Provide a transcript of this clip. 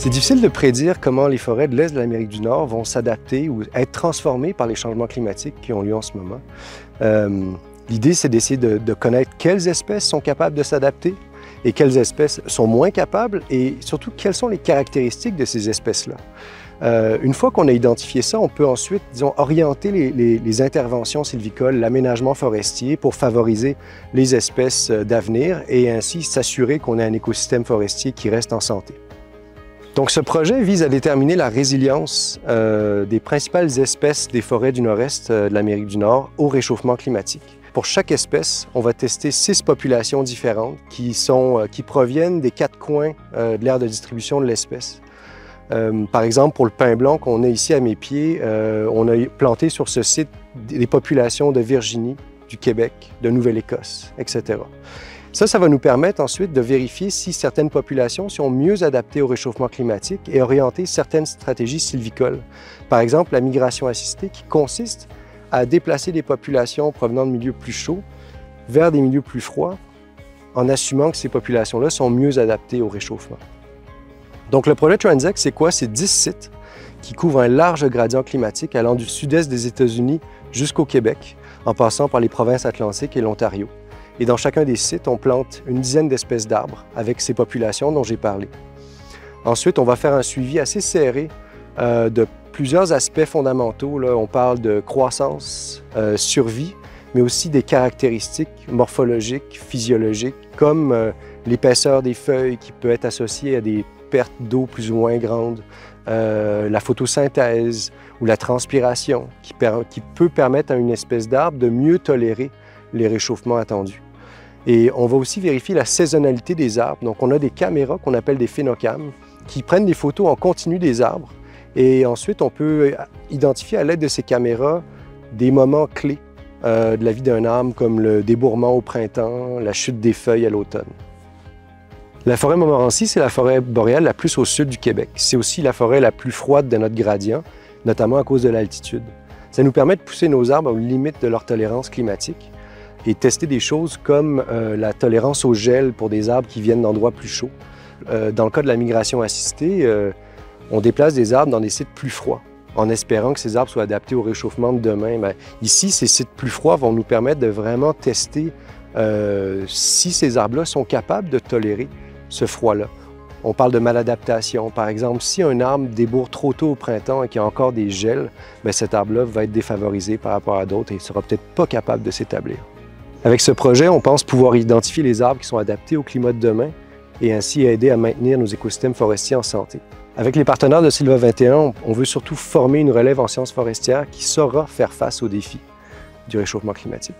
C'est difficile de prédire comment les forêts de l'Est de l'Amérique du Nord vont s'adapter ou être transformées par les changements climatiques qui ont lieu en ce moment. L'idée, c'est d'essayer de connaître quelles espèces sont capables de s'adapter et quelles espèces sont moins capables et surtout quelles sont les caractéristiques de ces espèces-là. Une fois qu'on a identifié ça, on peut ensuite, disons, orienter les interventions sylvicoles, l'aménagement forestier pour favoriser les espèces d'avenir et ainsi s'assurer qu'on a un écosystème forestier qui reste en santé. Donc ce projet vise à déterminer la résilience des principales espèces des forêts du nord-est de l'Amérique du Nord au réchauffement climatique. Pour chaque espèce, on va tester 6 populations différentes qui proviennent des 4 coins de l'aire de distribution de l'espèce. Par exemple, pour le pin blanc qu'on a ici à mes pieds, on a planté sur ce site des populations de Virginie, du Québec, de Nouvelle-Écosse, etc. Ça va nous permettre ensuite de vérifier si certaines populations sont mieux adaptées au réchauffement climatique et orienter certaines stratégies sylvicoles. Par exemple, la migration assistée qui consiste à déplacer des populations provenant de milieux plus chauds vers des milieux plus froids en assumant que ces populations-là sont mieux adaptées au réchauffement. Donc le projet Transect, c'est quoi? C'est 10 sites qui couvrent un large gradient climatique allant du sud-est des États-Unis jusqu'au Québec, en passant par les provinces atlantiques et l'Ontario. Et dans chacun des sites, on plante une dizaine d'espèces d'arbres avec ces populations dont j'ai parlé. Ensuite, on va faire un suivi assez serré de plusieurs aspects fondamentaux. Là, on parle de croissance, survie, mais aussi des caractéristiques morphologiques, physiologiques, comme l'épaisseur des feuilles qui peut être associée à des pertes d'eau plus ou moins grandes, la photosynthèse ou la transpiration qui peut permettre à une espèce d'arbre de mieux tolérer les réchauffements attendus. Et on va aussi vérifier la saisonnalité des arbres. Donc on a des caméras qu'on appelle des phénocams qui prennent des photos en continu des arbres et ensuite on peut identifier à l'aide de ces caméras des moments clés de la vie d'un arbre comme le débourrement au printemps, la chute des feuilles à l'automne. La forêt Montmorency, c'est la forêt boréale la plus au sud du Québec. C'est aussi la forêt la plus froide de notre gradient, notamment à cause de l'altitude. Ça nous permet de pousser nos arbres aux limites de leur tolérance climatique et tester des choses comme la tolérance au gel pour des arbres qui viennent d'endroits plus chauds. Dans le cas de la migration assistée, on déplace des arbres dans des sites plus froids en espérant que ces arbres soient adaptés au réchauffement de demain. Ici, ces sites plus froids vont nous permettre de vraiment tester si ces arbres-là sont capables de tolérer ce froid-là. On parle de maladaptation. Par exemple, si un arbre débourre trop tôt au printemps et qu'il y a encore des gels, cet arbre-là va être défavorisé par rapport à d'autres et ne sera peut-être pas capable de s'établir. Avec ce projet, on pense pouvoir identifier les arbres qui sont adaptés au climat de demain et ainsi aider à maintenir nos écosystèmes forestiers en santé. Avec les partenaires de Sylva 21, on veut surtout former une relève en sciences forestières qui saura faire face aux défis du réchauffement climatique.